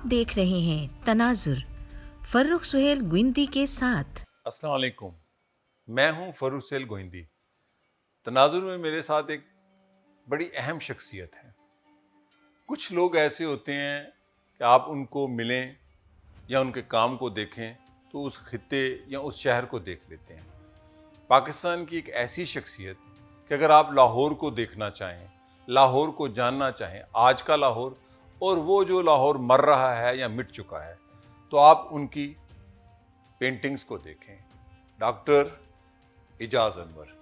आप देख रहे हैं तनाजुर फर्रुख सुहेल गुइंदी के साथ। अस्सलाम वालेकुम, मैं हूं फर्रुख सुहेल गोहिंदी। तनाजुर में मेरे साथ एक बड़ी अहम शख्सियत है। कुछ लोग ऐसे होते हैं कि आप उनको मिलें या उनके काम को देखें तो उस खित्ते या उस शहर को देख लेते हैं। पाकिस्तान की एक ऐसी शख्सियत कि अगर आप लाहौर को देखना चाहें, लाहौर को जानना चाहें, आज का लाहौर और वो जो लाहौर मर रहा है या मिट चुका है, तो आप उनकी पेंटिंग्स को देखें। डॉक्टर एजाज अनवर,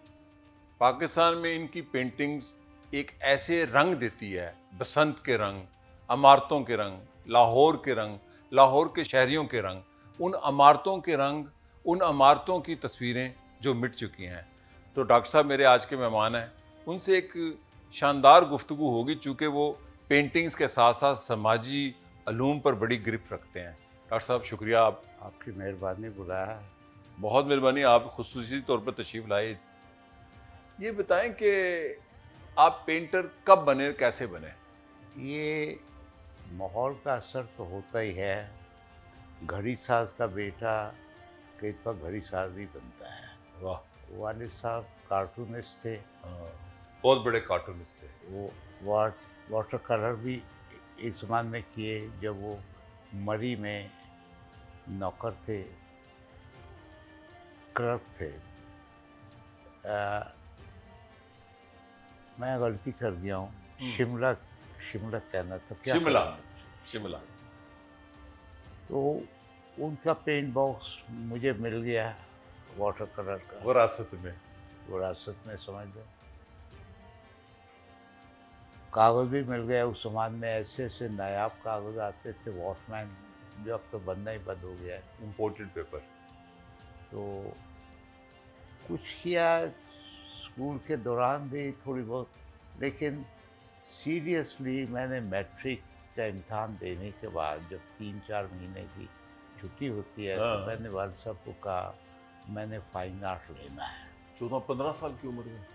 पाकिस्तान में इनकी पेंटिंग्स एक ऐसे रंग देती है, बसंत के रंग, अमारतों के रंग, लाहौर के रंग, लाहौर के शहरियों के रंग, उन अमारतों के रंग, उन अमारतों की तस्वीरें जो मिट चुकी हैं। तो डॉक्टर साहब मेरे आज के मेहमान हैं, उनसे एक शानदार गुफ्तगू होगी, चूँकि वो पेंटिंग्स के साथ साथ समाजी अलूम पर बड़ी गिरफ्त रखते हैं। डॉक्टर साहब शुक्रिया, आपकी मेहरबानी, बुलाया। बहुत मेहरबानी, आप खुसूसी तौर पर तशरीफ़ लाए। ये बताएं कि आप पेंटर कब बने, कैसे बने? ये माहौल का असर तो होता ही है। घड़ी साज का बेटा कई दफ़ा घड़ी साज ही बनता है। वाह, वालिद साहब कार्टूनिस्ट थे। हाँ, बहुत बड़े कार्टूनिस्ट थे। वो वाटर कलर भी एक ज़माने में किए जब वो मरी में नौकर थे, क्लर्क थे। मैं गलती कर गया हूँ, शिमला कहना था, क्या शिमला। तो उनका पेंट बॉक्स मुझे मिल गया वाटर कलर का, विरासत में समझ लो। कागज़ भी मिल गया। उस ज़माने में ऐसे ऐसे नायाब कागज़ आते थे, वॉटमैन, जो अब तो बनना ही बंद हो गया है, इम्पोर्टेड पेपर। तो कुछ किया स्कूल के दौरान भी थोड़ी बहुत, लेकिन सीरियसली मैंने मैट्रिक का इम्तहान देने के बाद जब 3-4 महीने की छुट्टी होती है, तो मैंने वालिद साहब को कहा मैंने फाइन आर्ट लेना है। 14-15 साल की उम्र में?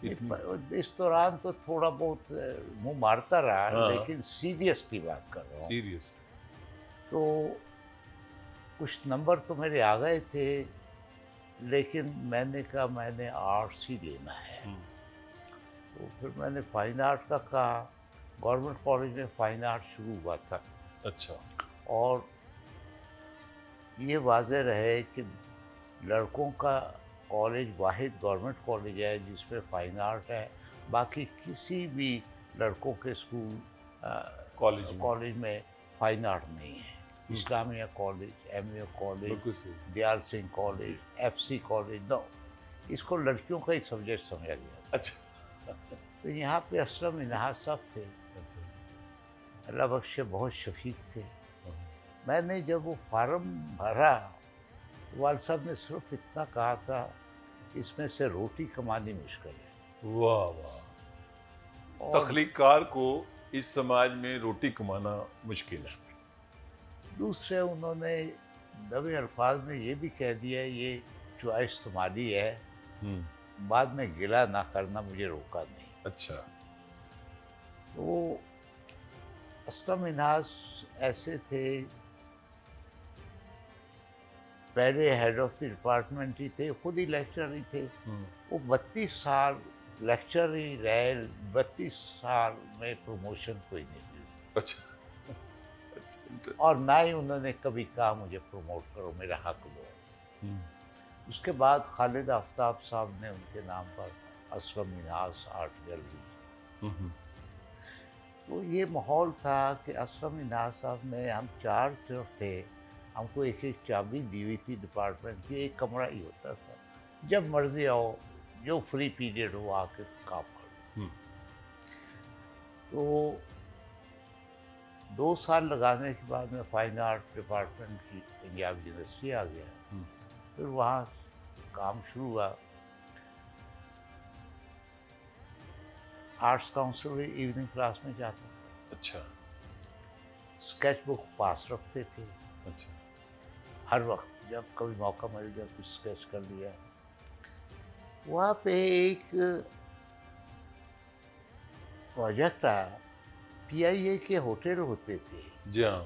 इस दौरान तो थोड़ा बहुत मुंह मारता रहा, लेकिन सीरियस की बात कर रहा हूँ। सीरियस। तो कुछ नंबर तो मेरे आ गए थे, लेकिन मैंने कहा मैंने आर्ट्स ही लेना है। तो फिर मैंने फाइन आर्ट का कहा। गवर्नमेंट कॉलेज में फाइन आर्ट शुरू हुआ था। अच्छा। और ये वाज़ेह रहे कि लड़कों का कॉलेज वाहिद गवर्नमेंट कॉलेज है जिसमें फ़ाइन आर्ट है। बाकी किसी भी लड़कों के स्कूल कॉलेज में फ़ाइन आर्ट नहीं है। Islamia college, M A college, Dayal Singh college, F C college, no, इसको लड़कियों का ही सब्जेक्ट समझा गया। अच्छा। तो यहाँ पे असलम मिन्हाज साहब थे, अल्लाह बख्शे, बहुत शफीक थे। मैंने जब वो फार्म भरा तो वालिद साहब ने सिर्फ इतना कहा था, इसमें से रोटी कमानी मुश्किल है। वाह वाह। तख्लीकार को इस समाज में रोटी कमाना मुश्किल है। दूसरे उन्होंने दबे अल्फाज में ये भी कह दिया ये चॉइस तुम्हारी है, बाद में गिला ना करना, मुझे रोका नहीं। अच्छा। तो असलम मिन्हाज ऐसे थे, पहले हेड ऑफ द डिपार्टमेंट ही थे, खुद ही लेक्चरर ही थे। वो 32 साल लेक्चर ही रहे, 32 साल में प्रमोशन कोई नहीं मिली। अच्छा। और ना ही उन्होंने कभी कहा मुझे प्रमोट करो, मेरा हक दो। उसके बाद खालिद आफ्ताब साहब ने उनके नाम पर असलम मिन्हाज आर्ट गैलरी। तो ये माहौल था कि असलम मिन्हाज साहब ने, हम 4 सिर्फ थे, हमको एक एक चाबी दी हुई थी डिपार्टमेंट की, एक कमरा ही होता था, जब मर्जी आओ, जो फ्री पीरियड हो आके काम करो। तो 2 साल लगाने के बाद मैं फाइन आर्ट डिपार्टमेंट की पंजाब यूनिवर्सिटी आ गया। फिर वहाँ काम शुरू हुआ। आर्ट्स काउंसिल में इवनिंग क्लास में जाता था। अच्छा। स्केच बुक पास रखते थे। अच्छा। हर वक्त जब कभी मौका मिल गया कुछ स्केच कर लिया। वहाँ पे एक प्रोजेक्ट आया, PIA के होटल होते थे। जी हाँ।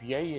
PIA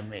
MA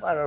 12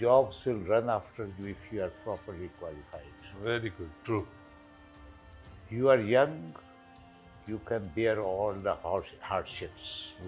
jobs will run after you if you are properly qualified. Very good. True. You are young, you can bear all the hardships.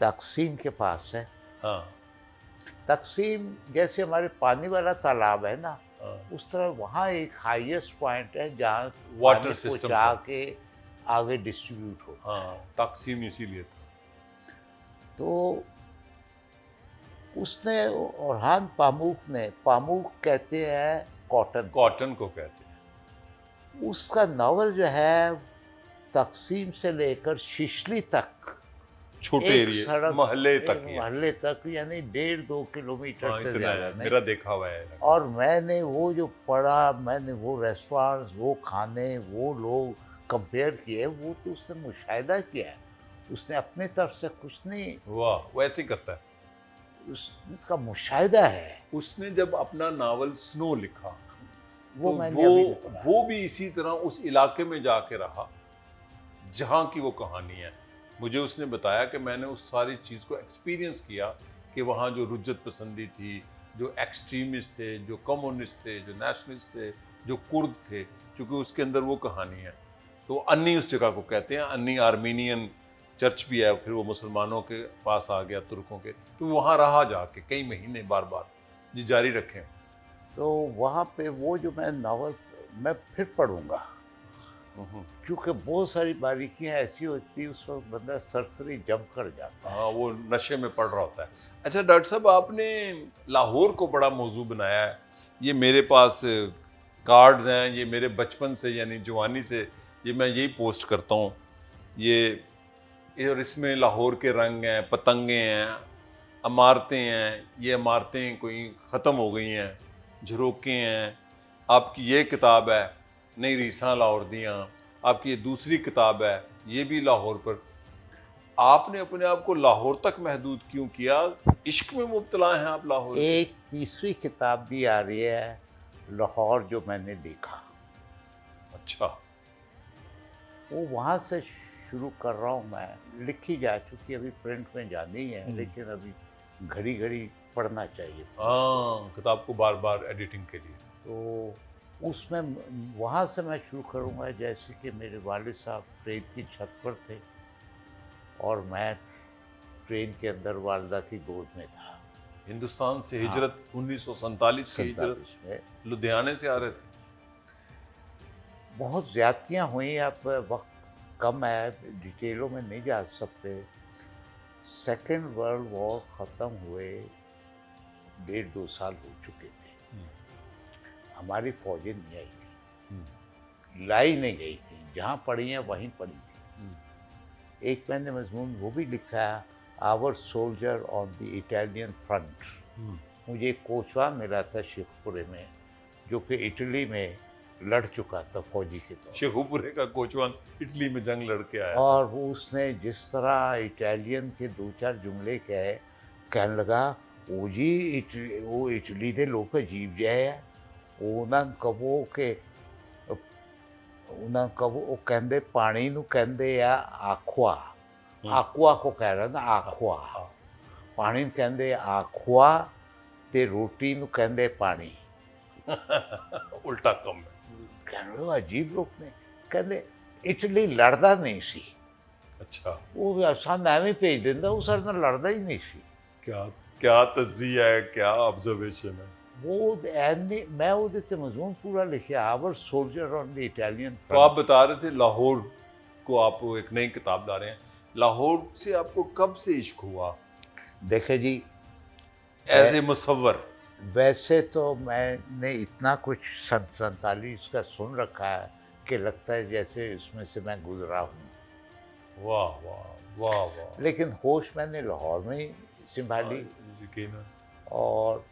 तकसीम के पास है। हाँ तकसीम जैसे हमारे पानी वाला तालाब है ना, हाँ उस तरह वहाँ एक हाईएस्ट पॉइंट है जहाँ वाटर पानी को सिस्टम जाके आगे डिस्ट्रीब्यूट हो। हाँ तकसीम इसीलिए था। तो उसने ओरहान पामूक ने, पामूक कहते हैं कॉटन, कॉटन को कहते हैं। उसका नावल जो है तकसीम से लेकर शिशली तक छोटे एक एरिया सड़क, मोहल्ले तक एक ही है। मोहल्ले तक, यानी 1.5-2 किलोमीटर हाँ, से इतना ज्यादा है, नहीं। मेरा देखा हुआ है। और मैंने वो जो पढ़ा, मैंने वो रेस्टोरेंट्स, वो खाने, वो लोग कंपेयर किए, वो तो उसने मुशाहिदा किया है, उसने अपनी तरफ से कुछ नहीं, वाह, वो ऐसे ही करता है। उसका मुशाहिदा है। उसने जब अपना नावल स्नो लिखा वो तो मैंने अभी नहीं पढ़ा। वो भी इसी तरह उस इलाके में जाके रहा जहाँ की वो कहानी है। मुझे उसने बताया कि मैंने उस सारी चीज़ को एक्सपीरियंस किया कि वहाँ जो रुज्जत पसंदी थी, जो एक्सट्रीमिस्ट थे, जो कम्युनिस्ट थे, जो नेशनलिस्ट थे, जो कुर्द थे, क्योंकि उसके अंदर वो कहानी है। तो अन्नी उस जगह को कहते हैं, अन्नी आर्मीनियन चर्च भी है, फिर वो मुसलमानों के पास आ गया, तुर्कों के, तो वहाँ रहा जाके कई महीने बार बार। जी जारी रखें। तो वहाँ पे वो जो मैं नावल मैं फिर पढ़ूंगा, क्योंकि बहुत सारी बारीकियां ऐसी होती है, उस वक्त बंदा सरसरी जंप कर जाता है। हाँ, वो नशे में पड़ रहा होता है। अच्छा डॉक्टर साहब, आपने लाहौर को बड़ा मौजू बनाया है। ये मेरे पास कार्ड्स हैं, ये मेरे बचपन से यानी जवानी से ये मैं यही पोस्ट करता हूँ। ये और इसमें लाहौर के रंग हैं, पतंगे हैं, इमारतें हैं। ये इमारतें कोई ख़त्म हो गई हैं, झरोके हैं। आपकी ये किताब है नई रीसां लाहौर दियाँ, आपकी ये दूसरी किताब है, ये भी लाहौर पर। आपने अपने आप को लाहौर तक महदूद क्यों किया? इश्क में मुब्तला हैं आप लाहौर के? एक तीसरी किताब भी आ रही है, लाहौर जो मैंने देखा। अच्छा, वो वहाँ से शुरू कर रहा हूँ मैं। लिखी जा चुकी, अभी प्रिंट में जानी है, लेकिन अभी घड़ी घड़ी पढ़ना चाहिए। हाँ, किताब को बार बार एडिटिंग के लिए। तो उसमें वहाँ से मैं शुरू करूँगा, जैसे कि मेरे वालिद साहब ट्रेन की छत पर थे और मैं ट्रेन के अंदर वालदा की गोद में था। हिंदुस्तान से हिजरत 1947 की हिजरत 47 में लुधियाने से आ रहे थे। बहुत ज़्यादतियाँ हुई, अब वक्त कम है, डिटेलों में नहीं जा सकते। सेकेंड वर्ल्ड वॉर ख़त्म हुए 1.5-2 साल हो चुके थे। हमारी फौजें नहीं आई थी, लाई नहीं गई थी, जहाँ पड़ी हैं वहीं पड़ी थी। एक मैंने मजमून वो भी लिखा है, our soldier on the Italian front. मुझे एक कोचवान मिला था शेखपुरे में, जो कि इटली में लड़ चुका था फौजी के तौर। शेखुपुरे का कोचवान इटली में जंग लड़ के आया। और वो उसने जिस तरह इटालियन के 2-4 जुमले कहे, कहने लगा, वो जी वो इटली के लोग अजीब जिहे है, ਉਹਨਾਂ ਕਹੋ ਕਿ ਉਹਨਾਂ ਕਹੋ, ਉਹ ਕਹਿੰਦੇ ਪਾਣੀ ਨੂੰ ਕਹਿੰਦੇ ਆ ਆਖਵਾ, ਆਕਵਾ ਕੋ ਕਹਿ ਰਿਹਾ ਨਾ, ਆਖਵਾ। ਪਾਣੀ ਨੂੰ ਕਹਿੰਦੇ ਆਖਵਾ ਤੇ ਰੋਟੀ ਨੂੰ ਕਹਿੰਦੇ ਪਾਣੀ। ਉਲਟਾ ਕੰਮ ਹੈ। ਕਹਿੰਦੇ ਅਜੀਬ ਲੋਕ ਨੇ। ਕਹਿੰਦੇ ਇਟਲੀ ਲੜਦਾ ਨਹੀਂ ਸੀ। ਅੱਛਾ, ਉਹ ਸਾਨੂੰ ਐਵੇਂ ਭੇਜ ਦਿੰਦਾ, ਉਹ ਸਾਡੇ ਨਾਲ ਲੜਦਾ ਹੀ ਨਹੀਂ ਸੀ। क्या तज़्ज़िया है, क्या ऑब्जर्वेशन है। वो मैं ਉਹਦੇ ਤੇ ਮਜ਼ਮੂਨ पूरा लिखा, our soldier on the Italian. तो आप बता रहे थे लाहौर को आप एक नई किताब ला रहे हैं। लाहौर से आपको कब से इश्क हुआ? देखे जी, एज ए मुसव्वर। वैसे तो मैंने इतना कुछ 47 का सुन रखा है कि लगता है जैसे इसमें से मैं गुजरा हूँ। वाह वाह वाह वाह। लेकिन होश मैंने लाहौर में ही संभाली। और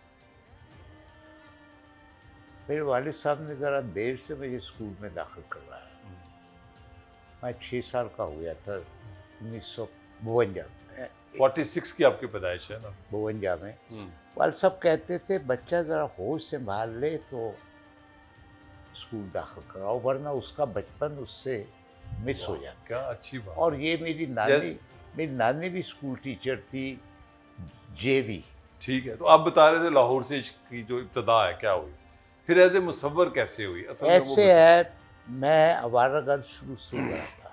मेरे वालिद साहब ने ज़रा देर से मुझे स्कूल में दाखिल करवाया। मैं 6 साल का हो गया था, 1952 में। 46 की आपकी पैदाइश है ना? 52 में। वालिद साहब कहते थे, बच्चा ज़रा होश संभाल ले तो स्कूल दाखिल कराओ, वरना उसका बचपन उससे मिस हो जाता। क्या अच्छी बात। और ये मेरी नानी भी स्कूल टीचर थी, जेवी। ठीक है, तो आप बता रहे थे लाहौर से इश्क की जो इब्तदा है क्या हुई, फिर एज ए मुसव्वर कैसे हुई? ऐसे है, मैं आवारागर्द शुरू से हुआ था।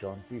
34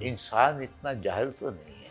इंसान इतना जाहिल तो नहीं है,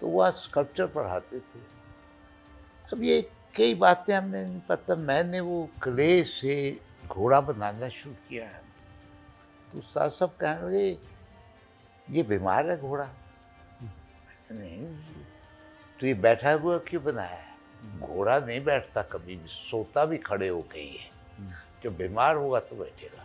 तो वह स्कल्पचर पढ़ाते थे. अब ये कई बातें हमें नहीं पता. मैंने वो क्ले से घोड़ा बनाना शुरू किया, तो उस्ताद साहब कहने लगे ये बीमार है घोड़ा. नहीं, तो ये बैठा हुआ क्यों बनाया है? घोड़ा नहीं बैठता कभी भी, सोता भी खड़े होके ही है. जब बीमार होगा तो बैठेगा.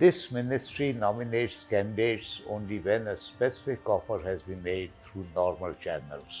This ministry nominates candidates only when a specific offer has been made through normal channels.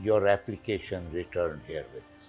Your application returned herewith.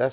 10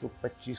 25